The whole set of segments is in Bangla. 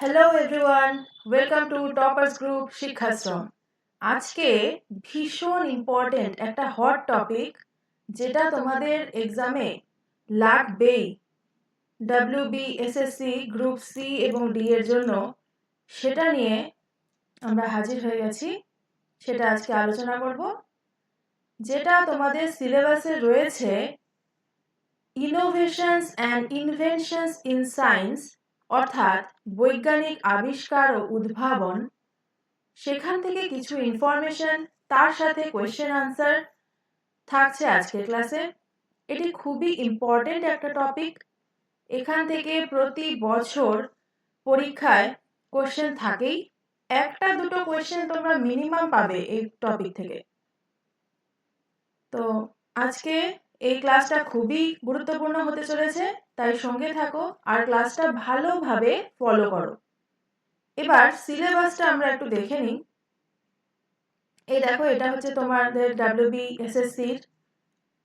Hello everyone, welcome to toppers group Shikshashram. আজকে ভীষণ ইম্পর্টেন্ট একটা হট টপিক, যেটা তোমাদের এক্সামে লাগবেই, WBSSC গ্রুপ সি এবং ডি এর জন্য। সেটা নিয়ে আমরা হাজির হয়ে গেছি, সেটা আজকে আলোচনা করব। যেটা তোমাদের সিলেবাসে রয়েছে, innovations and inventions in science, অর্থাৎ বৈজ্ঞানিক আবিষ্কার ও উদ্ভাবন। সেখান থেকে কিছু ইনফরমেশন, তার সাথে কোয়েশ্চেন আনসার থাকছে আজকের ক্লাসে। এটি খুবই ইম্পর্টেন্ট একটা টপিক। এখান থেকে প্রতি বছর পরীক্ষায় কোয়েশ্চেন থাকেই, একটা দুটো কোয়েশ্চেন তোমরা মিনিমাম পাবে এই টপিক থেকে। তো আজকে এই ক্লাসটা খুবই গুরুত্বপূর্ণ হতে চলেছে, তাই সঙ্গে থাকো আর ক্লাসটা ভালোভাবে ফলো করো। এবার সিলেবাসটা আমরা একটু দেখে নিই। এই দেখো, এটা হচ্ছে তোমাদের WBSSCর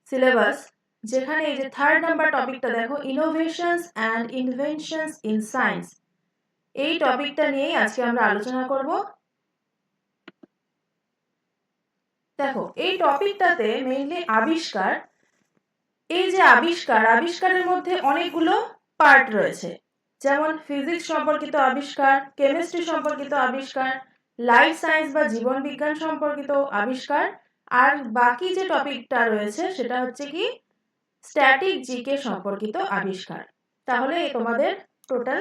সিলেবাস, যেখানে এই যে 3rd নাম্বার টপিকটা দেখো, innovations and inventions in science. এই টপিকটা নিয়েই আজকে আমরা আলোচনা করব। দেখো, এই টপিকটাতে মেইনলি আবিষ্কার। এই যে আবিষ্কারের মধ্যে অনেকগুলো পার্ট রয়েছে, যেমন ফিজিক্স সম্পর্কিত আবিষ্কার, কেমিস্ট্রি সম্পর্কিত আবিষ্কার, লাইফ সায়েন্স বা জীবন বিজ্ঞান সম্পর্কিত আবিষ্কার, আর বাকি যে টপিকটা রয়েছে সেটা হচ্ছে কি স্ট্যাটিক জিকে সম্পর্কিত আবিষ্কার। তাহলে তোমাদের টোটাল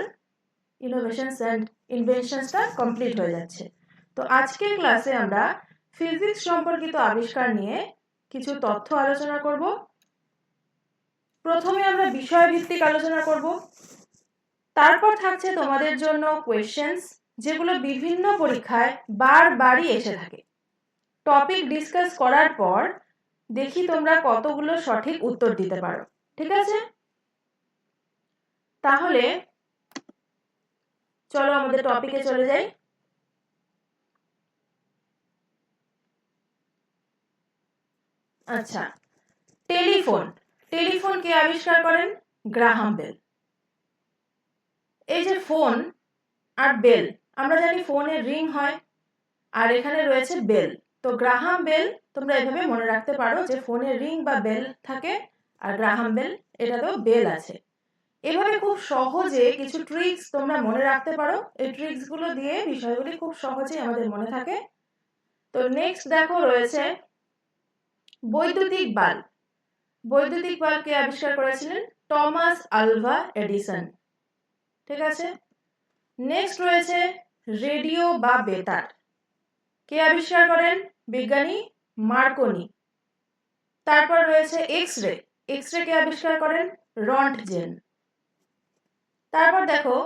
ইনোভেশনস অ্যান্ড ইনভেনশনসটা কমপ্লিট হয়ে যাচ্ছে। তো আজকের ক্লাসে আমরা ফিজিক্স সম্পর্কিত আবিষ্কার নিয়ে কিছু তথ্য আলোচনা করব। প্রথমে আমরা বিষয়ভিত্তিক আলোচনা করব, তারপর থাকছে তোমাদের জন্য কোয়েশ্চেন্স, যেগুলো বিভিন্ন পরীক্ষায় বারবারই এসে থাকে। টপিক ডিসকাস করার পর দেখি তোমরা কতগুলো সঠিক উত্তর দিতে পারো। ঠিক আছে? তাহলে চলো আমাদের টপিকে চলে যাই। আচ্ছা, টেলিফোন কে আবিষ্কার করেন? Graham Bell. এই যে ফোন আর বেল, আমরা জানি ফোনের রিং হয় আর এখানে রয়েছে বেল। তো গ্রাহাম বেল, তোমরা এভাবে মনে রাখতে পারো যে ফোনের রিং বা বেল থাকে, আর গ্রাহাম বেল এটাতেও বেল আছে। এভাবে খুব সহজে কিছু ট্রিক্স তোমরা মনে রাখতে পারো। এই ট্রিক্স গুলো দিয়ে বিষয়গুলি খুব সহজেই আমাদের মনে থাকে। তো নেক্সট দেখো রয়েছে বৈদ্যুতিক বাল্ব। বৈদ্যুতিক বাল্বকে আবিষ্কার করেছিলেন টমাস আলভা এডিসন। ঠিক আছে? নেক্সট রয়েছে রেডিও বা বেতার। কে আবিষ্কার করেন? বিজ্ঞানী মার্কনি। তারপর রয়েছে এক্স-রে। এক্স-রে কে আবিষ্কার করেন? রন্টজেন। তারপর দেখো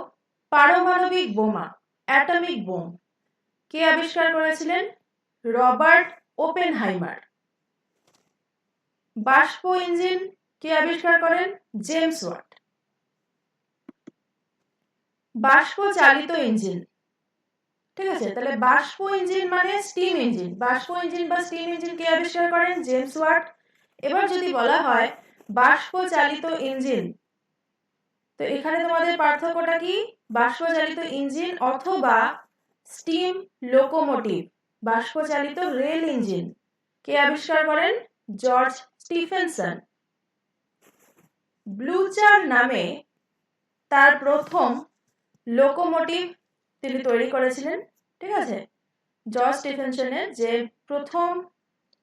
পারমাণবিক বোমা, অ্যাটমিক বোম। কে আবিষ্কার করেছিলেন? Robert Oppenheimer. বাষ্প ইঞ্জিন কে আবিষ্কার করেন? James Watt. বাষ্প চালিত ইঞ্জিন। ঠিক আছে? তাহলে বাষ্প ইঞ্জিন মানে স্টিম ইঞ্জিন। বাষ্প ইঞ্জিন বা স্টিম ইঞ্জিন কে আবিষ্কার করেন? James Watt. এবার যদি বলা হয় বাষ্প চালিত ইঞ্জিন, তো এখানে তোমাদের পার্থক্যটা কি? বাষ্প চালিত ইঞ্জিন অথবা স্টিম লোকোমোটিভ, বাষ্প চালিত রেল ইঞ্জিন কে আবিষ্কার করেন? George Stephenson. ব্লুচার নামে তার প্রথম লোকোমোটিভ তিনি তৈরি করেছিলেন। ঠিক আছে? জর্জ স্টিফেনসনের যে প্রথম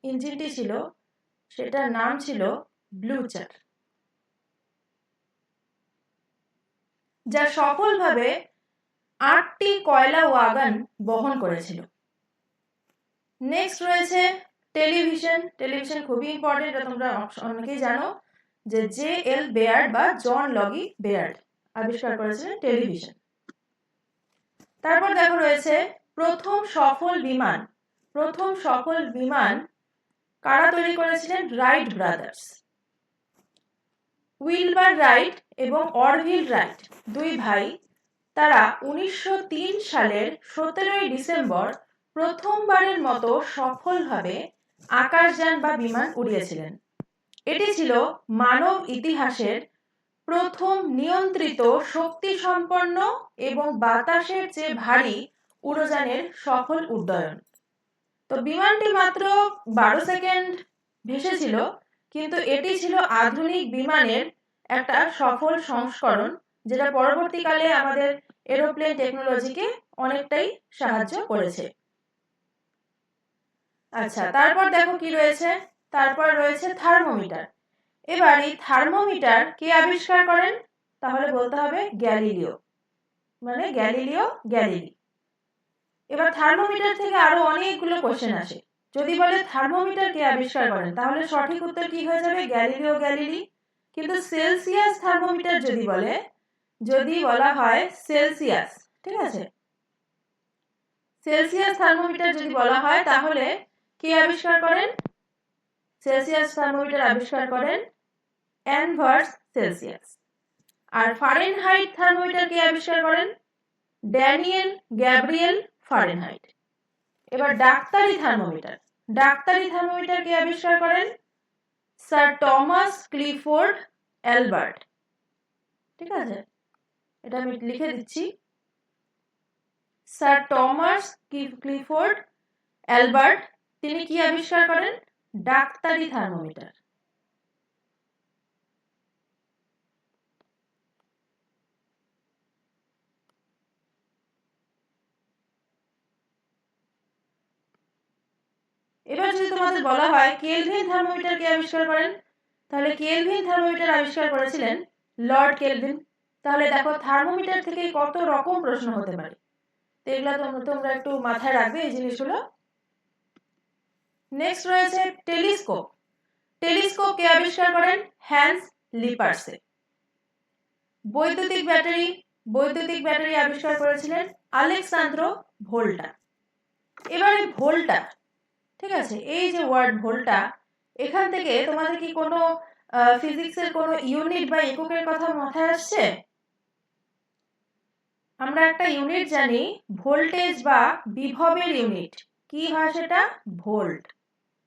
ইঞ্জিনটি ছিল সেটার নাম ছিল ব্লুচার, যা সফলভাবে 8টি কয়লা ওয়াগন বহন করেছিল। নেক্সট রয়েছে টেলিভিশন। টেলিভিশন খুবই ইম্পর্টেন্ট, এটা তোমরা অনেকেই জানো যে JL বেয়ার্ড বা জন লগি বেয়ার্ড আবিষ্কার করেছিলেন টেলিভিশন। তারপর দেখো রয়েছে প্রথম সফল বিমান। প্রথম সফল বিমান কারা তৈরি করেছিলেন? Right brothers. উইলবার রাইট এবং অরভিল রাইট দুই ভাই, তারা 1903 সালের 17ই ডিসেম্বর প্রথমবারের মতো সফলভাবে আকাশযান বা বিমান উড়িয়েছিলেন। এটি ছিল মানব ইতিহাসের প্রথম নিয়ন্ত্রিত শক্তি সম্পন্ন এবং বাতাসের চেয়ে ভারী উড়োযানের সফল উড্ডয়ন। তো বিমানটি মাত্র 12 সেকেন্ড ভেসেছিল, কিন্তু এটি ছিল আধুনিক বিমানের একটা সফল সংস্করণ, যেটা পরবর্তীকালে আমাদের এরোপ্লেন টেকনোলজিকে অনেকটাই সাহায্য করেছে। আচ্ছা, তারপর দেখো কি রয়েছে, তারপর রয়েছে থার্মোমিটার। এবার এই থার্মোমিটার কে আবিষ্কার করেন? তাহলে বলতে হবে গ্যালিলিও, মানে গ্যালিলিও গ্যালিলি। এবার থার্মোমিটার থেকে আরো অনেকগুলো কোশ্চেন আসে। যদি বলে থার্মোমিটার কে আবিষ্কার করেন, তাহলে সঠিক উত্তর কি হয়ে যাবে? Galileo Galilei. কিন্তু সেলসিয়াস থার্মোমিটার যদি বলা হয় সেলসিয়াস, ঠিক আছে, সেলসিয়াস থার্মোমিটার যদি বলা হয়, তাহলে কে আবিষ্কার করেন? সেলসিয়াস থার্মোমিটার আবিষ্কার করেন অ্যানভার্স সেলসিয়াস। আর ফারেনহাইট থার্মোমিটার কে আবিষ্কার করেন? Daniel Gabriel Fahrenheit. এবার ডাক্তারি থার্মোমিটার কে আবিষ্কার করেন? Sir Thomas Clifford Albert. ঠিক আছে, এটা আমি লিখে দিচ্ছি, স্যার টমাস ক্লিফোর্ড অ্যালবার্ট। তিনি কি আবিষ্কার করেন? ডাক্তারি থার্মোমিটার। এবার যদি তোমাদের বলা হয় কেলভিন থার্মোমিটার কে আবিষ্কার করেন, তাহলে কেলভিন থার্মোমিটার আবিষ্কার করেছিলেন লর্ড কেলভিন। তাহলে দেখো থার্মোমিটার থেকে কত রকম প্রশ্ন হতে পারে, তো এগুলো তোমরা একটু মাথায় রাখবে এই জিনিসগুলো। নেক্সট রয়েছে টেলিস্কোপ। টেলিস্কোপ কে আবিষ্কার করেন? হ্যান্স লিপারসে। বৈদ্যুতিক ব্যাটারি আবিষ্কার করেছিলেন আলেক্সান্দ্র ভোল্টা। এবারে ভোল্টা, ঠিক আছে, এই যে ওয়ার্ড ভোল্টা, এখান থেকে তোমাদের কি কোনো ফিজিক্সের কোনো ইউনিট বা এককের কথা মাথায় আসছে? আমরা একটা ইউনিট জানি, ভোল্টেজ বা বিভবের ইউনিট কি হয়? সেটা ভোল্ট,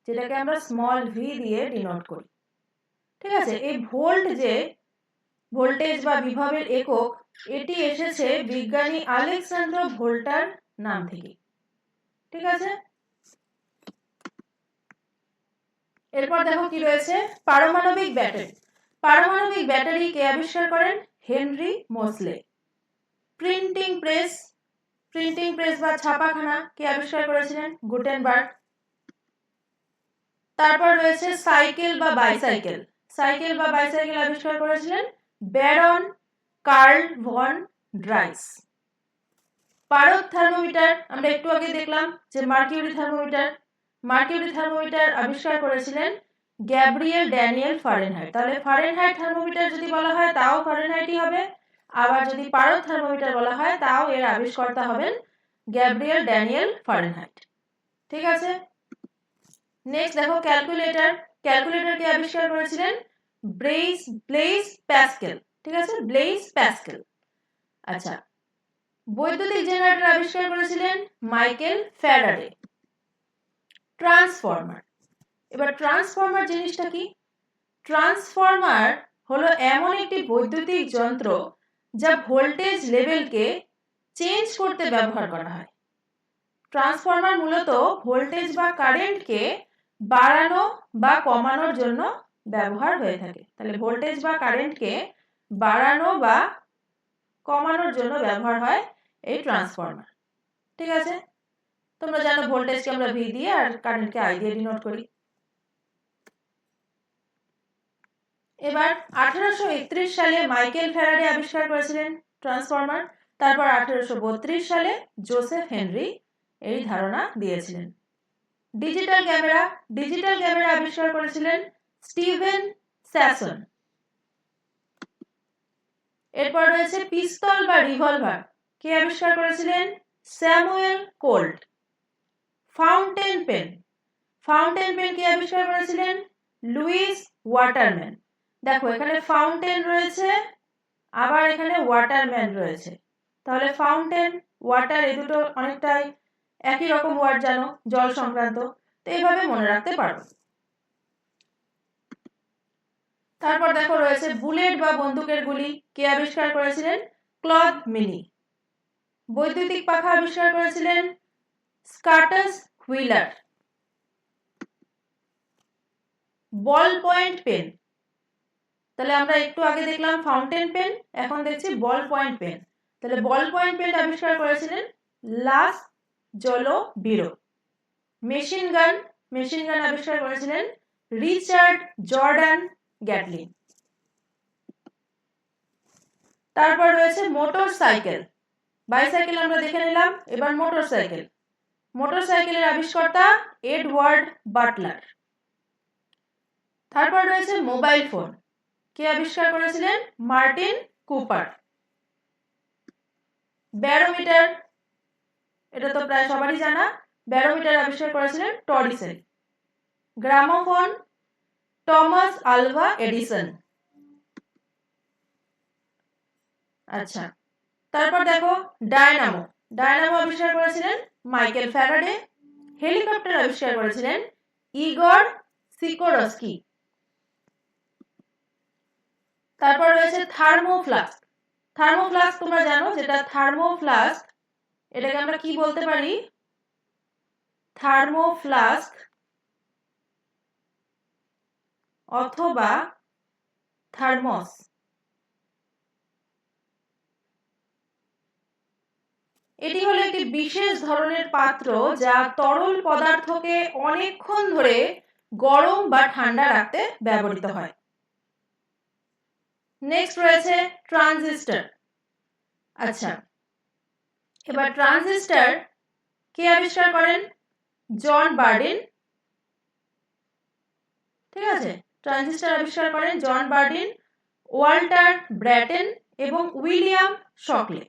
যেটাকে আমরা স্মল ভি দিয়ে ডিনোট করি। ঠিক আছে, এই ভোল্ট যে ভোল্টেজ বা বিভবের একক, এটি এসেছে বিজ্ঞানী আলেক্সান্দ্র ভোল্টার নাম থেকে। ঠিক আছে, এরপর দেখো কি রয়েছে, পারমাণবিক ব্যাটারি কে আবিষ্কার করেন? Henry Moseley. প্রিন্টিং প্রেস বা ছাপাখানা কে আবিষ্কার করেছিলেন? গুটেনবার্গ। তারপর রয়েছে সাইকেল বা বাইসাইকেল আবিষ্কার করেছিলেন ব্যারন কার্ল ভন ড্রাইস। পারদ থার্মোমিটার আমরা একটু আগে দেখলাম যে মার্কিউরি থার্মোমিটার আবিষ্কার করেছিলেন গ্যাব্রিয়েল ড্যানিয়েল ফারেনহাইট। তাহলে ফারেনহাইট থার্মোমিটার যদি বলা হয়, তাও ফারেনহাইটই হবে। আবার যদি পারদ থার্মোমিটার বলা হয়, তাও এর আবিষ্কর্তা হবেন গ্যাব্রিয়েল ড্যানিয়েল ফারেনহাইট। ঠিক আছে, নেক্সট দেখো ক্যালকুলেটর কে আবিষ্কার করেছিলেন? Blaze Pascal. ঠিক আছে, ব্লেইজ প্যাসকেল। আচ্ছা, বৈদ্যুতিক জেনারেটর আবিষ্কার করেছিলেন মাইকেল ফ্যারাডে। ট্রান্সফরমার। এবার ট্রান্সফরমার জিনিসটা কি? ট্রান্সফরমার হলো এমন একটি বৈদ্যুতিক যন্ত্র যা ভোল্টেজ লেভেলকে চেঞ্জ করতে ব্যবহার করা হয়। ট্রান্সফরমার মূলত ভোল্টেজ বা কারেন্টকে বাড়ানো বা কমানোর জন্য ব্যবহার হয়ে থাকে। তাহলে ভোল্টেজ বা কারেন্টকে বাড়ানো বা কমানোর জন্য ব্যবহার হয় এই ট্রান্সফরমার। ঠিক আছে, তোমরা জানো ভোল্টেজকে আমরা ভি দিয়ে আর কারেন্টকে আই দিয়ে ডিনোট করি। এবার 1831 সালে মাইকেল ফ্যারাডে আবিষ্কার করেছিলেন ট্রান্সফরমার। তারপর 1832 সালে জোসেফ হেনরি এই ধারণা দিয়েছিলেন। ডিজিটাল ক্যামেরা আবিষ্কার করেছিলেন স্টিভেন স্যাসন। এরপর রয়েছে পিস্তল বা রিভলভার, কে আবিষ্কার করেছিলেন? Samuel Colt. ফাউন্টেন পেন কে আবিষ্কার করেছিলেন? Lewis Waterman. দেখো এখানে ফাউন্টেন রয়েছে, আবার এখানে ওয়াটারম্যান রয়েছে। তাহলে ফাউন্টেন, ওয়াটার, এই দুটো অনেকটাই একই রকম ওয়ার্ড, জানো, জল সংক্রান্ত, তো এইভাবে মনে রাখতে পারো। তারপর দেখো রয়েছে বুলেট বা বন্দুকের গুলি, কে আবিষ্কার করেছিলেন? Claude Minie. বৈদ্যুতিক পাখা আবিষ্কার করেছিলেন স্কটস হুইলার। বল পয়েন্ট পেন, তাহলে আমরা একটু আগে দেখলাম ফাউন্টেন পেন, এখন দেখছি বল পয়েন্ট পেন। তাহলে বল পয়েন্ট পেন আবিষ্কার করেছিলেন লাস জলো বিরো। মেশিন গান আবিষ্কার করেছিলেন রিচার্ড জর্ডান গ্যাটলিন। তারপর রয়েছে মোটর সাইকেল। বাইসাইকেল আমরা দেখে নিলাম, এবার মোটর সাইকেল। মোটর সাইকেলের আবিষ্কর্তা এডওয়ার্ড বাটলার। তারপর রয়েছে মোবাইল ফোন, কে আবিষ্কার করেছিলেন? Martin Cooper. ব্যারোমিটার, এটা তো প্রায় সবারই জানা, ব্যারোমিটার আবিষ্কার করেছিলেন Torricelli. Gramophone Thomas Alva Edison. আচ্ছা, তারপর দেখো ডায়নামো আবিষ্কার করেছিলেন মাইকেল ফ্যারাডে। হেলিকপ্টার আবিষ্কার করেছিলেন ইগর সিকোরস্কি। তারপর রয়েছে থার্মোফ্লাস্ক। তোমরা জানো যেটা থার্মোফ্লাস্ক, এটাকে আমরা কি বলতে পারি? থার্মোফ্লাস্ক অথবা থার্মোস। এটি হলো একটি বিশেষ ধরনের পাত্র যা তরল পদার্থকে অনেকক্ষণ ধরে গরম বা ঠান্ডা রাখতে ব্যবহৃত হয়। নেক্সট রয়েছে ট্রানজিস্টর। আচ্ছা, এবার ট্রানজিস্টর কে আবিষ্কার করেন? জন বার্ডিন। ঠিক আছে, ট্রানজিস্টর আবিষ্কার করেন জন বার্ডিন, ওয়াল্টার ব্র্যাটেন এবং উইলিয়াম শকলে।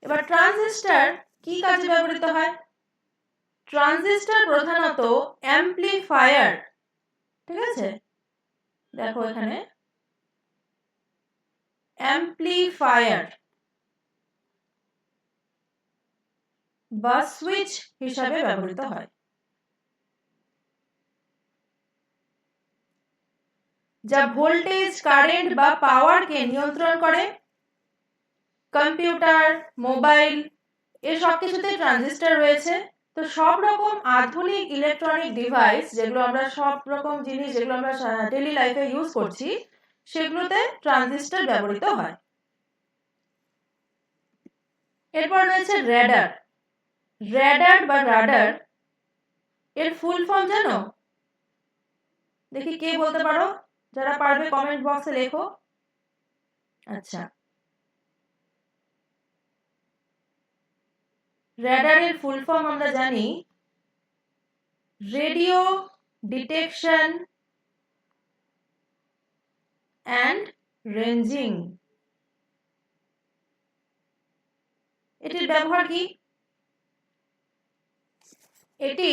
এবার ট্রানজিস্টর কি কাজে ব্যবহৃত হয়? ট্রানজিস্টর প্রধানত অ্যাম্প্লিফায়ার, ঠিক আছে, দেখো এখানে অ্যাম্প্লিফায়ার বা সুইচ হিসাবে ব্যবহৃত হয়, যা ভোল্টেজ, কারেন্ট বা পাওয়ারকে নিয়ন্ত্রণ করে। কম্পিউটার, মোবাইল, এর সব কিছুতে ট্রানজিস্টর রয়েছে। তো সব রকম আধুনিক ইলেকট্রনিক ডিভাইস, যেগুলো আমরা সব রকম জিনিস যেগুলো আমরা ডেইলি লাইফে ইউজ করছি, সেগুলোতে ট্রানজিস্টর ব্যবহৃত হয়। এরপর রয়েছে র্যাডার। বা রাডার এর ফুল ফর্ম জানো? দেখি কে বলতে পারো, যারা পারবে কমেন্ট বক্সে লেখো। আচ্ছা, র্যাডারের ফুল ফর্ম আমরা জানি রেডিও ডিটেকশন অ্যান্ড রেঞ্জিং। এটির ব্যবহার কি? এটি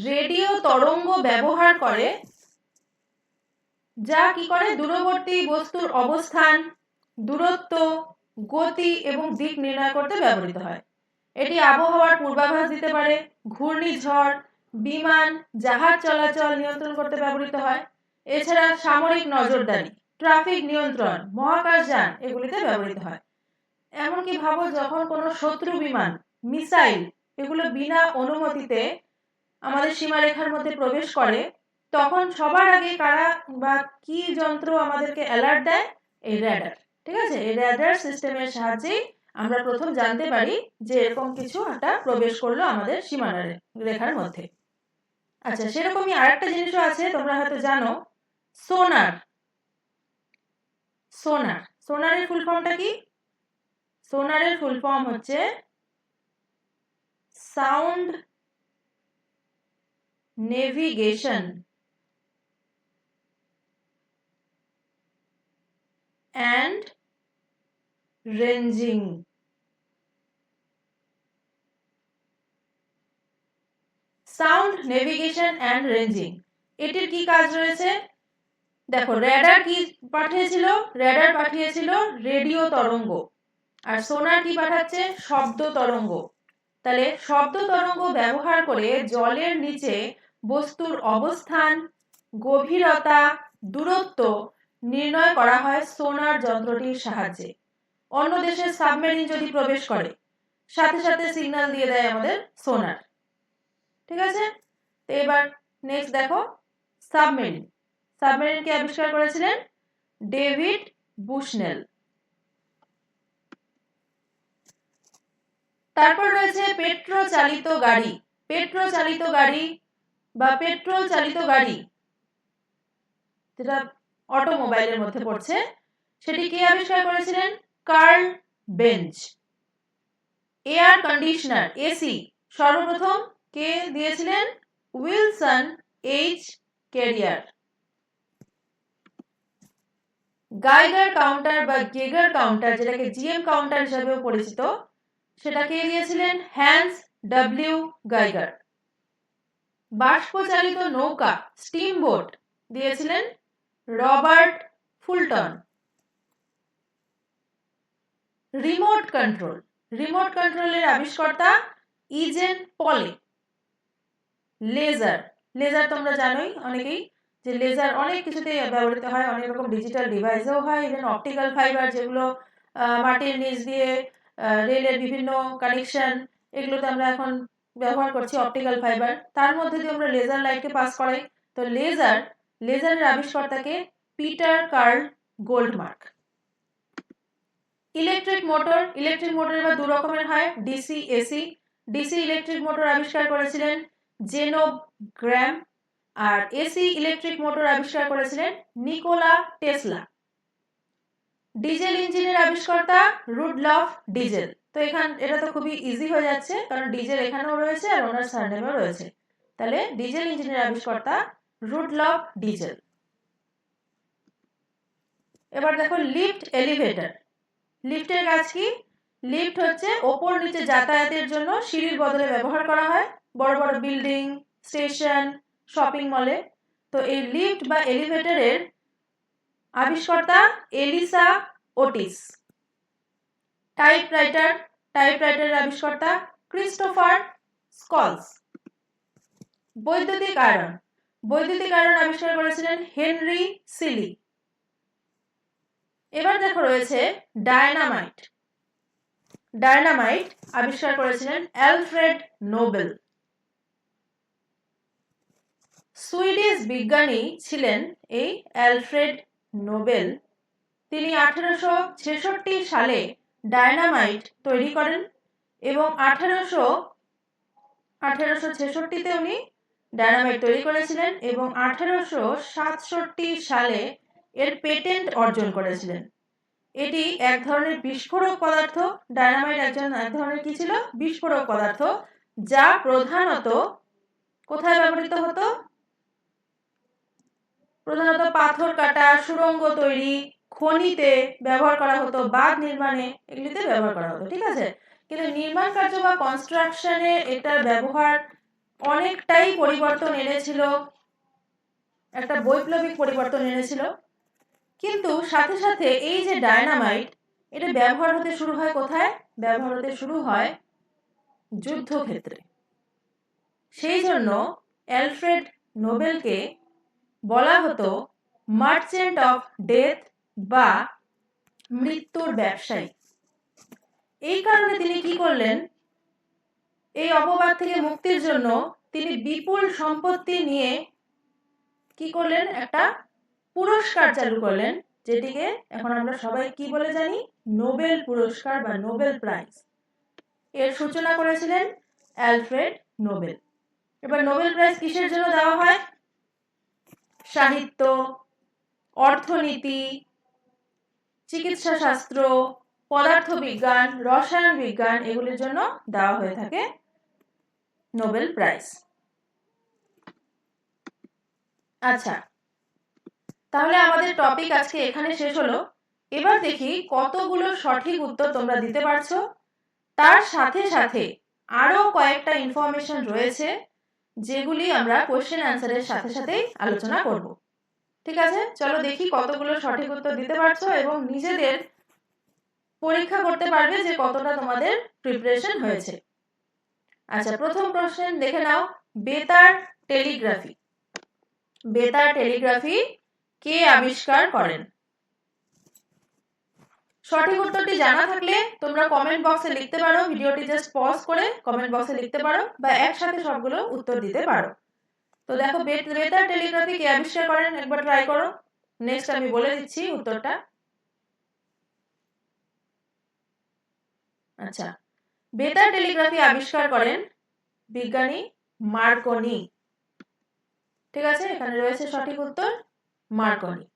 রেডিও তরঙ্গ ব্যবহার করে, যা কি করে দূরবর্তী বস্তুর অবস্থান, দূরত্ব, গতি এবং দিক নির্ণয় করতে ব্যবহৃত হয়। এটি আবহাওয়ার পূর্বাভাস দিতে পারে, ঘূর্ণিঝড়, বিমান, জাহাজ চলাচল নিয়ন্ত্রণ করতে ব্যবহৃত হয়। এছাড়া সামরিক নজরদারি, ট্রাফিক নিয়ন্ত্রণ, মহাকাশযান এগুলিতে ব্যবহৃত হয়। এমনকি ভাবো যখন কোনো শত্রু বিমান, মিসাইল এগুলো বিনা অনুমতিতে আমাদের সীমারেখার মধ্যে প্রবেশ করে, তখন সবার আগে কারা বা কি যন্ত্র আমাদেরকে অ্যালার্ট দেয়? এই র্যাডার। ঠিক আছে, এই র্যাডার সিস্টেমের সাহায্যে আমরা প্রথম জানতে পারি যে এরকম কিছু একটা প্রবেশ করলো আমাদের সীমারেখার মধ্যে। আচ্ছা, সেরকমই আরেকটা জিনিসও আছে, তোমরা হয়তো জানো, সোনার। সোনারের ফুল ফর্মটা কি? সোনারের ফুল ফর্ম হচ্ছে sound navigation and ranging. Sound navigation and ranging, এটির কি কাজ রয়েছে? দেখো, র্যাডার কি পাঠিয়েছিল? র্যাডার পাঠিয়েছিল রেডিও তরঙ্গ, আর সোনার কি পাঠাচ্ছে? শব্দ তরঙ্গ। তাহলে শব্দ তরঙ্গ ব্যবহার করে জলের নিচে বস্তুর অবস্থান, গভীরতা, দূরত্ব নির্ণয় করা হয় সোনার যন্ত্রটির সাহায্যে। অন্য দেশের সাবমেরিন যদি প্রবেশ করে সাথে সাথে সিগন্যাল দিয়ে দেয় আমাদের সোনার। ঠিক আছে, তো এবার নেক্সট দেখো সাবমেরিন। সাবমেরিন কে আবিষ্কার করেছিলেন? David Bushnell. তারপর রয়েছে পেট্রো চালিত গাড়ি। পেট্রো চালিত গাড়ি বা পেট্রোল চালিত গাড়ি, যেটা অটোমোবাইলের মধ্যে পড়ছে, সেটি কে আবিষ্কার করেছিলেন? Karl Benz. Air conditioner AC সর্বপ্রথম কে দিয়েছিলেন? Wilson H Carrier. Geiger counter বা গেগার কাউন্টার, যেটাকে জিএম কাউন্টার হিসেবেও পরিচিত, সেটা কে দিয়েছিলেন? Hence W Geiger. বাষ্পচালিত নৌকা স্টিম বোট দিয়েছিলেন Robert Fulton. Remote control, remote কন্ট্রোলের আবিষ্কর্তা ইজেন পলে। লেজার, লেজার তোমরা জানোই অনেকেই যে লেজার অনেক কিছুতে ব্যবহৃত হয়, অনেক রকম ডিজিটাল ডিভাইসেও হয়, ইভেন অপটিক্যাল ফাইবার যেগুলো মাটির নিচ দিয়ে রেলের বিভিন্ন কানেকশন, এগুলোতে আমরা এখন ব্যবহার করছি অপটিক্যাল ফাইবার, তার মধ্যে দিয়ে আমরা লেজার লাইটকে পাস করাই। তো লেজারের আবিষ্কর্তাকে Peter Carl Goldmark. Electric motor, electric motor এবার দু রকমের হয়, DC AC. DC electric motor আবিষ্কার করেছিলেন জেনোব গ্র্যাম, আর এসি ইলেকট্রিক মোটর আবিষ্কার করেছিলেন নিকোলা টেসলা। ডিজেল ইঞ্জিনের আবিষ্কর্তা রুডলফ ডিজেল। তো এটা তো খুবই ইজি হয়ে যাচ্ছে, কারণ ডিজেল এখানেও রয়েছে আর ওনার সারনেমও রয়েছে, তাহলে ডিজেল ইঞ্জিনের আবিষ্কর্তা রুডলফ ডিজেল। এবার দেখো লিফট এলিভেটর। লিফটের কাজ কি? লিফট হচ্ছে ওপর নিচে যাতায়াতের জন্য সিঁড়ির বদলে ব্যবহার করা হয় বড় বড় বিল্ডিং, স্টেশন, শপিং মলে। তো এই লিফট বা এলিভেটরের আবিষ্কর্তা এলিসা ওটিস। টাইপরাইটারের আবিষ্কর্তা ক্রিস্টোফার স্কলস। বৈদ্যুতিক আয়রন আবিষ্কার করেছিলেন হেনরি সিলি। এবার দেখো রয়েছে ডায়নামাইট। ডায়নামাইট আবিষ্কার করেছিলেন অ্যালফ্রেড নোবেল। সুইডিশ বিজ্ঞানী ছিলেন এই অ্যালফ্রেড নোবেল। তিনি 1866 সালে ডায়নামাইট তৈরি করেন এবং 1866 উনি ডায়নামাইট তৈরি করেছিলেন এবং 1867 সালে এর পেটেন্ট অর্জন করেছিলেন। এটি এক ধরনের বিস্ফোরক পদার্থ। ডায়নামাইট এক ধরনের কি ছিল? বিস্ফোরক পদার্থ, যা প্রধানত কোথায় ব্যবহৃত হতো? প্রধানত পাথর কাটা, সুড়ঙ্গ তৈরি, খনিতে ব্যবহার করা হতো, বাঁধ নির্মাণে, এগুলিতে ব্যবহার করা হতো। ঠিক আছে, কিন্তু নির্মাণ কার্য বা কনস্ট্রাকশনে এটার ব্যবহার অনেকটাই পরিবর্তন এনেছিল, একটা বৈপ্লবিক পরিবর্তন এনেছিল। কিন্তু সাথে সাথে এই যে ডায়নামাইট, এটা ব্যবহার হতে শুরু হয় কোথায়? ব্যবহার হতে শুরু হয় যুদ্ধক্ষেত্রে। সেই জন্য অ্যালফ্রেড নোবেলকে বলা হতো মার্চেন্ট অফ ডেথ বা মৃত্যুর ব্যবসায়ী। এই কারণে তিনি কি করলেন? এই অপবাদ থেকে মুক্তির জন্য তিনি বিপুল সম্পত্তি নিয়ে কি করলেন? একটা পুরস্কার চালু করলেন, যেটিকে এখন আমরা সবাই কি বলে জানি? নোবেল পুরস্কার বা নোবেল প্রাইজ। এর সূচনা করেছিলেন অ্যালফ্রেড নোবেল। এবার নোবেল প্রাইজ কিসের জন্য দেওয়া হয়? সাহিত্য, অর্থনীতি, চিকিৎসা শাস্ত্র, পদার্থবিজ্ঞান, রসায়ন বিজ্ঞান, এগুলির জন্য দেওয়া হয়ে থাকে নোবেল প্রাইজ। আচ্ছা, তাহলে আমাদের টপিক আজকে এখানে শেষ হলো। এবার দেখি কতগুলো সঠিক উত্তর তোমরা দিতে পারছো। তার সাথে সাথে আরো কয়েকটা ইনফরমেশন রয়েছে, যেগুলি আমরা কোশ্চেন অ্যান্সারের সাথে সাথেই আলোচনা করব। ঠিক আছে, চলো দেখি কতগুলো সঠিক উত্তর দিতে পারছো এবং নিজেদের পরীক্ষা করতে পারবে যে কতটা তোমাদের প্রিপারেশন হয়েছে। আচ্ছা, প্রথম প্রশ্ন দেখে নাও। বেতার টেলিগ্রাফি কে আবিষ্কার করেন? সঠিক উত্তরটি জানা থাকলে তোমরা কমেন্ট বক্সে লিখতে পারো, ভিডিওটি জাস্ট পজ করে কমেন্ট বক্সে লিখতে পারো বা একসাথে সবগুলো উত্তর দিতে পারো। তো দেখো, বেতার টেলিগ্রাফি কে আবিষ্কার করেন একবার ট্রাই করো। নেক্সট আমি বলে দিচ্ছি উত্তরটা। আচ্ছা, বেতার টেলিগ্রাফি আবিষ্কার করেন বিজ্ঞানী মার্কনি। ঠিক আছে, এখানে রয়েছে সঠিক উত্তর মার্কনি।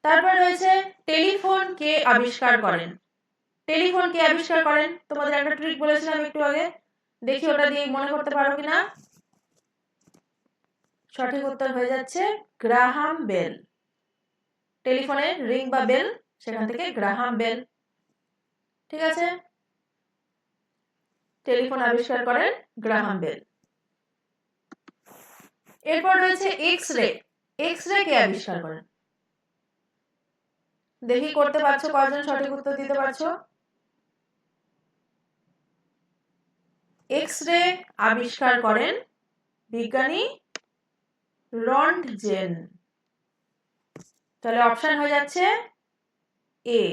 তারপর রয়েছে টেলিফোন কে আবিষ্কার করেন? টেলিফোন কে আবিষ্কার করেন? তোমাদের একটা ট্রিক বলেছিলাম একটু আগে, দেখি ওটা দিয়ে মনে করতে পারো কিনা। সঠিক উত্তর হয়ে যাচ্ছে গ্রাহাম বেল। টেলিফোনের রিং বা বেল, সেখান থেকে গ্রাহাম বেল। ঠিক আছে, টেলিফোন আবিষ্কার করেন গ্রাহাম বেল। এরপর রয়েছে এক্স রে। এক্স রে কে আবিষ্কার করেন? দেখি করতে পারছো কয়জন সঠিক উত্তর দিতে পারছো। এক্স রে আবিষ্কার করেন বিজ্ঞানী রন্টজেন। তাহলে অপশন হয়ে যাচ্ছে এ।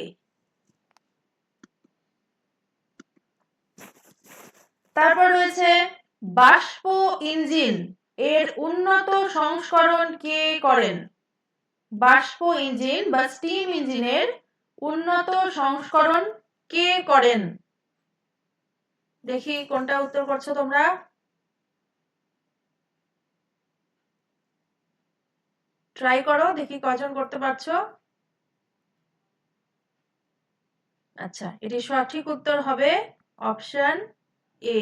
তারপর রয়েছে বাষ্প ইঞ্জিন এর উন্নত সংস্করণ কে করেন? বাষ্প ইঞ্জিন বা স্টিম ইঞ্জিনের উন্নত সংস্করণ কে করেন? দেখি কোনটা উত্তর করছো তোমরা। ট্রাই করো, দেখি কয়জন করতে পারছো। আচ্ছা, এটি সঠিক উত্তর হবে অপশন এ,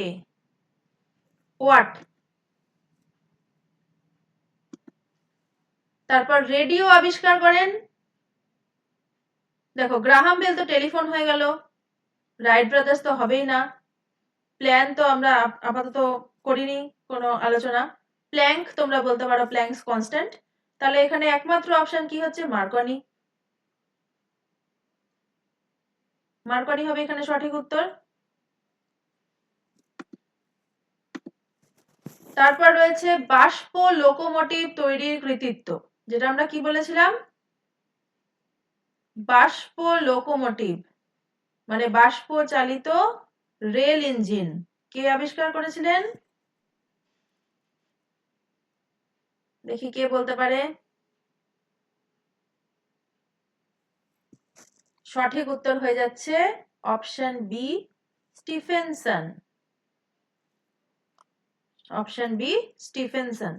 ওয়াট। তারপর রেডিও আবিষ্কার করেন, দেখো গ্রাহাম বেল তো টেলিফোন হয়ে গেল, রাইট ব্রাদার্স তো হবেই না, প্ল্যান তো আমরা আপাতত করিনি কোনো আলোচনা, প্ল্যাঙ্ক তোমরা বলতে পারো, প্ল্যাঙ্কস কনস্ট্যান্ট। তাহলে এখানে একমাত্র অপশন কি হচ্ছে? মার্কনি। মার্কনি হবে এখানে সঠিক উত্তর। তারপর রয়েছে বাষ্প লোকোমোটিভ তৈরির কৃতিত্ব, যেটা আমরা কি বলেছিলাম? বাষ্প লোকোমোটিভ মানে বাষ্প চালিত রেল ইঞ্জিন কে আবিষ্কার করেছিলেন? দেখি কে বলতে পারে। সঠিক উত্তর হয়ে যাচ্ছে option B, Stephenson. Option B, Stephenson.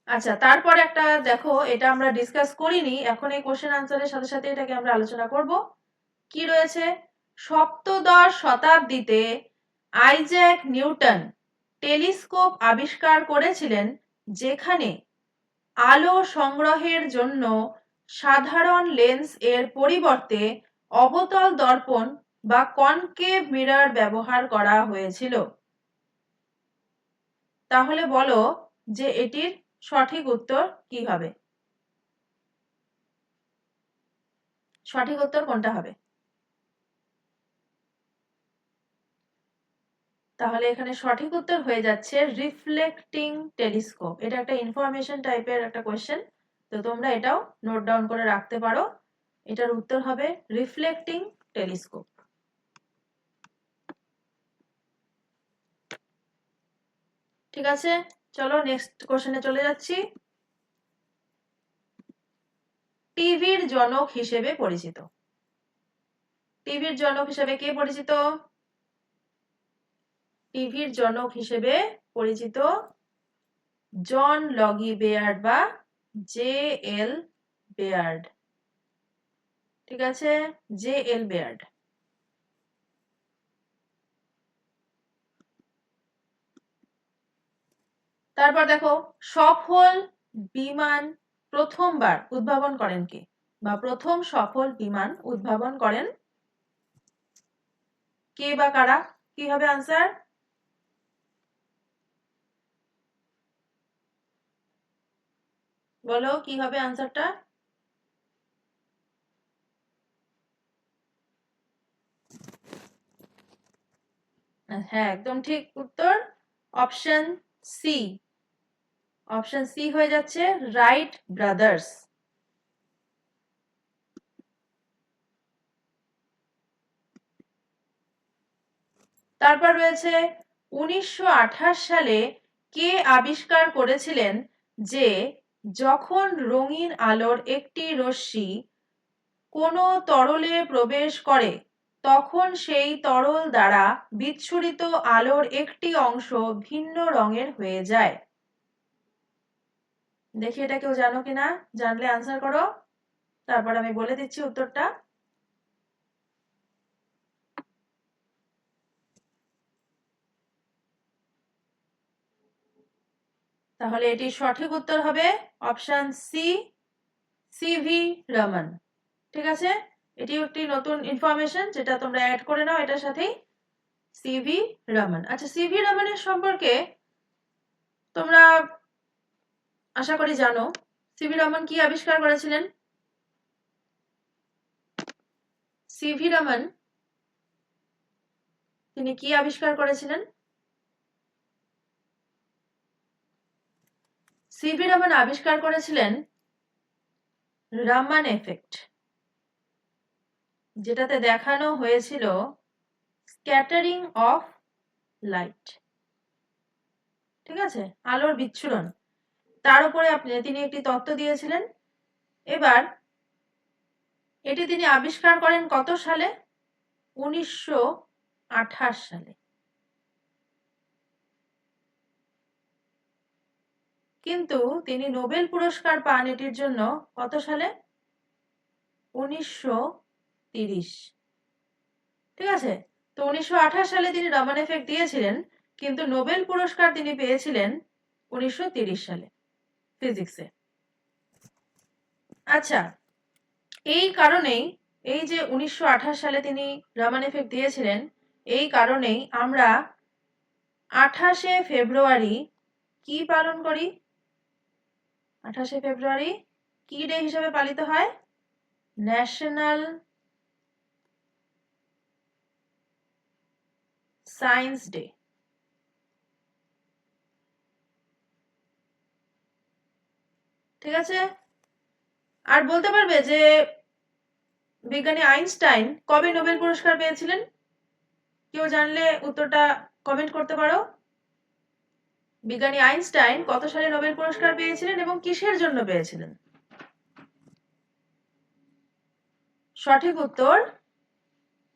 আচ্ছা, তারপর একটা দেখো, এটা আমরা ডিসকাস করিনি, এখন এই কোশ্চেন আনসারের সাথে সাথে এটাকে আমরা আলোচনা করব। কি রয়েছে? সপ্তদশ শতাব্দীতে আইজ্যাক নিউটন টেলিস্কোপ আবিষ্কার করেছিলেন, যেখানে আলো সংগ্রহের জন্য সাধারণ লেন্স এর পরিবর্তে অবতল দর্পণ বা কনকেভ মিরর ব্যবহার করা হয়েছিল। তাহলে বলো যে এটির সঠিক উত্তর কি হবে? সঠিক উত্তর কোনটা হবে? তাহলে এখানে সঠিক উত্তর হয়ে যাচ্ছে রিফ্লেক্টিং টেলিস্কোপ। এটা একটা ইনফরমেশন টাইপের একটা কোশ্চেন, তো তোমরা এটাও নোট ডাউন করে রাখতে পারো। এটার উত্তর হবে রিফ্লেক্টিং টেলিস্কোপ। ঠিক আছে, চলো নেক্সট কোশ্চেনে চলে যাচ্ছি। টিভির জনক হিসেবে পরিচিত। টিভির জনক হিসেবে কে পরিচিত? টিভির জনক হিসেবে পরিচিত জন লগি বেয়ার্ড বা জে এল বেয়ার্ড। ঠিক আছে, জে এল বেয়ার্ড। তারপর দেখো, সফল বিমান প্রথমবার উদ্ভাবন করেন কে? বা প্রথম সফল বিমান উদ্ভাবন করেন কে বা কারা? কি হবে আনসার? বলো কি হবে আনসারটা? হ্যাঁ, একদম ঠিক উত্তর, অপশন সি, অপশন সি হয়ে যাচ্ছে রাইট ব্রাদার্স। তারপর রয়েছে 1928 সালে কে আবিষ্কার করেছিলেন যে যখন রঙিন আলোর একটি রশ্মি কোনো তরলে প্রবেশ করে তখন সেই তরল দ্বারা বিচ্ছুরিত আলোর একটি অংশ ভিন্ন রঙের হয়ে যায়? দেখি এটা কেউ জানো কিনা, জানলে আনসার করো, তারপর আমি বলে দিচ্ছি উত্তরটা। তাহলে এটি সঠিক উত্তর হবে অপশন সি, সিভি রমন। ঠিক আছে, এটিও একটি নতুন ইনফরমেশন যেটা তোমরা অ্যাড করে নাও এটার সাথেই, সিভি রমন। আচ্ছা, সিভি রমনের সম্পর্কে তোমরা আশা করি জানো। সিভি রমন কি আবিষ্কার করেছিলেন? সিভি রমন তিনি কি আবিষ্কার করেছিলেন? সিভি রমন আবিষ্কার করেছিলেন রামান এফেক্ট, যেটাতে দেখানো হয়েছিল স্ক্যাটারিং অফ লাইট। ঠিক আছে, আলোর বিচ্ছুরণ, তার উপরে তিনি একটি তত্ত্ব দিয়েছিলেন। এবার এটি তিনি আবিষ্কার করেন কত সালে? 1928 সালে। কিন্তু তিনি নোবেল পুরস্কার পান এটির জন্য কত সালে? 1930। ঠিক আছে, তো 1928 সালে তিনি রমান এফেক্ট দিয়েছিলেন, কিন্তু নোবেল পুরস্কার তিনি পেয়েছিলেন 1930 সালে ফিজিক্সে। আচ্ছা, এই কারণেই, এই যে 1928 সালে তিনি রমান এফেক্ট দিয়েছিলেন, এই কারণেই আমরা 28শে ফেব্রুয়ারি কি পালন করি? 28শে ফেব্রুয়ারি কি ডে হিসেবে পালিত হয়? National science day. ঠিক আছে, আর বলতে পারবে যে বিজ্ঞানী আইনস্টাইন কবে নোবেল পুরস্কার পেয়েছিলেন? কেউ জানলে উত্তরটা কমেন্ট করতে পারো। বিজ্ঞানী আইনস্টাইন কত সালে নোবেল পুরস্কার পেয়েছিলেন এবং কিসের জন্য পেয়েছিলেন? সঠিক উত্তর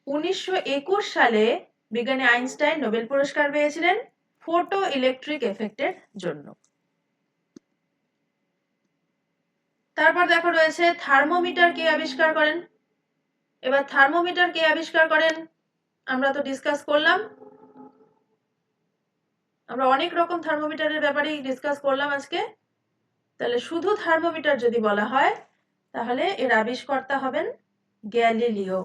1921 সালে বিজ্ঞানী আইনস্টাইন নোবেল পুরস্কার পেয়েছিলেন ফটো ইলেকট্রিক এফেক্টের জন্য। তারপর দেখো রয়েছে থার্মোমিটার কে আবিষ্কার করেন? এবার থার্মোমিটার কে আবিষ্কার করেন আমরা তো ডিসকাস করলাম, আমরা অনেক রকম থার্মোমিটারের ব্যাপারেই ডিসকাস করলাম আজকে। তাহলে শুধু থার্মোমিটার যদি বলা হয় তাহলে এর আবিষ্কর্তা হবেন গ্যালিলিও।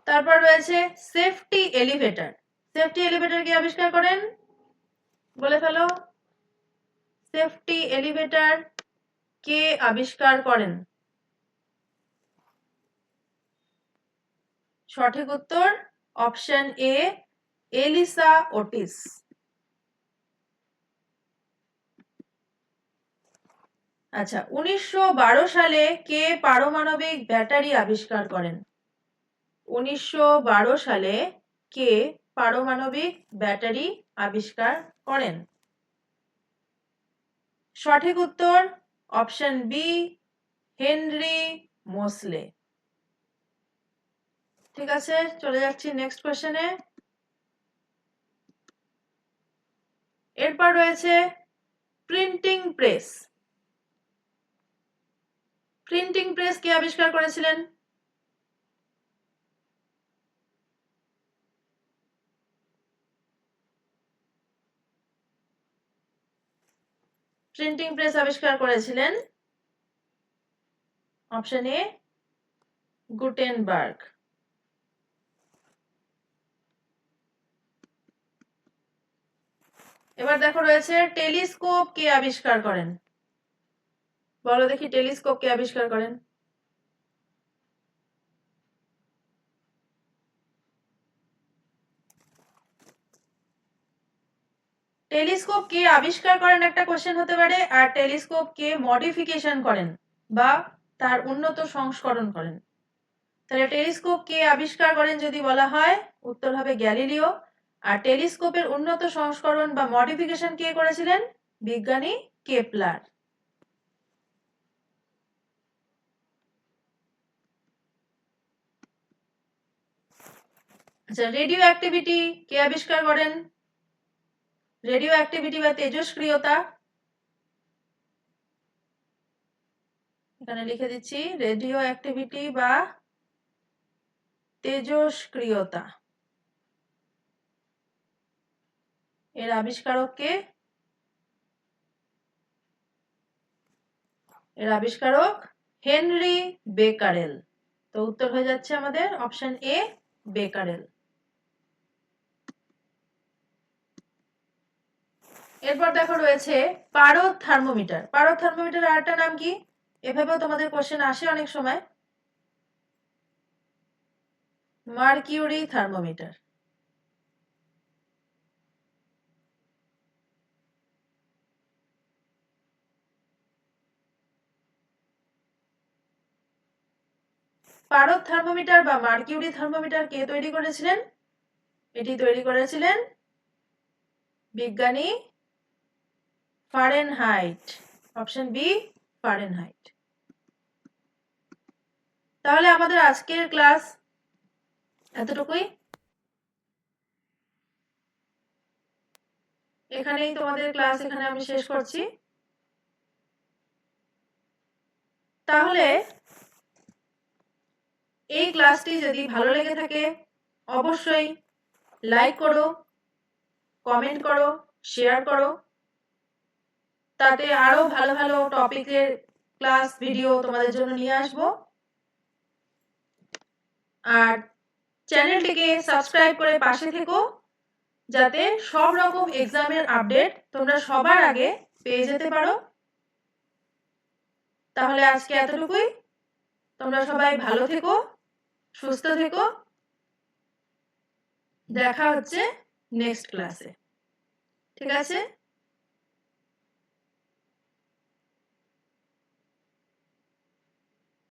তারপর রয়েছে সেফটি এলিভেটর। সেফটি এলিভেটর কে আবিষ্কার করেন? বলে ফেলো, সেফটি এলিভেটর কে আবিষ্কার করেন? সঠিক উত্তর অপশন এ, এলিসা ওটিস। আচ্ছা, 1912 সালে কে পারমাণবিক ব্যাটারি আবিষ্কার করেন? 1912 সালে কে পারমাণবিক ব্যাটারি আবিষ্কার করেন? সঠিক উত্তর অপশন বি, হেনরি মোসলে। ঠিক আছে, চলে যাচ্ছি নেক্সট কোশ্চেনে। এরপর রয়েছে প্রিন্টিং প্রেস। প্রিন্টিং প্রেস কে আবিষ্কার করেছিলেন? প্রিন্টিং প্রেস আবিষ্কার করেছিলেন অপশন এ, গুটেনবার্গ। এবার দেখো রয়েছে টেলিস্কোপ কে আবিষ্কার করেন? বলো দেখি, টেলিস্কোপ কে আবিষ্কার করেন? টেলিস্কোপ কে আবিষ্কার করেন একটা কোশ্চেন হতে পারে, আর টেলিস্কোপ কে মডিফিকেশন করেন বা তার উন্নত সংস্করণ করেন। তাহলে টেলিস্কোপ কে আবিষ্কার করেন যদি বলা হয়, উত্তর হবে গ্যালিলিও। আর টেলিস্কোপের উন্নত সংস্করণ বা মডিফিকেশন কে করেছিলেন? বিজ্ঞানী কেপলার। আচ্ছা, রেডিও অ্যাক্টিভিটি কে আবিষ্কার করেন? রেডিও অ্যাক্টিভিটি বা তেজস্ক্রিয়তা, এখানে লিখে দিচ্ছি রেডিও অ্যাক্টিভিটি বা তেজস্ক্রিয়তা, এর আবিষ্কারক কে? এর আবিষ্কারক হেনরি বেকারেল। তো উত্তর হয়ে যাচ্ছে আমাদের অপশন এ, বেকারেল। এরপর দেখো রয়েছে পারদ থার্মোমিটার। পারদ থার্মোমিটারের আরেকটা নাম কি? এভাবেও তোমাদের কোশ্চেন আসে অনেক সময়। Mercury thermometer. পারদ থার্মোমিটার বা মার্কিউরি থার্মোমিটার কে তৈরি করেছিলেন? এটি তৈরি করেছিলেন বিজ্ঞানী ফারেনহাইট। Option B, Fahrenheit. তাহলে আমাদের আজকের ক্লাস এতটুকুই। এখানেই তোমাদের ক্লাস এখানে আমি শেষ করছি। তাহলে এই ক্লাসটি যদি ভালো লেগে থাকে অবশ্যই লাইক করো, কমেন্ট করো, শেয়ার করো। তাতে আরো ভালো ভালো টপিকের ক্লাস ভিডিও তোমাদের জন্য নিয়ে আসবো। আর চ্যানেলটিকে সাবস্ক্রাইব করে পাশে থেকো, যাতে সব রকম এক্সামের আপডেট তোমরা সবার আগে পেয়ে যেতে পারো। তাহলে আজকে এতটুকুই। তোমরা সবাই ভালো থেকো, সুস্থ থেকো। দেখা হচ্ছে নেক্সট ক্লাসে। ঠিক আছে?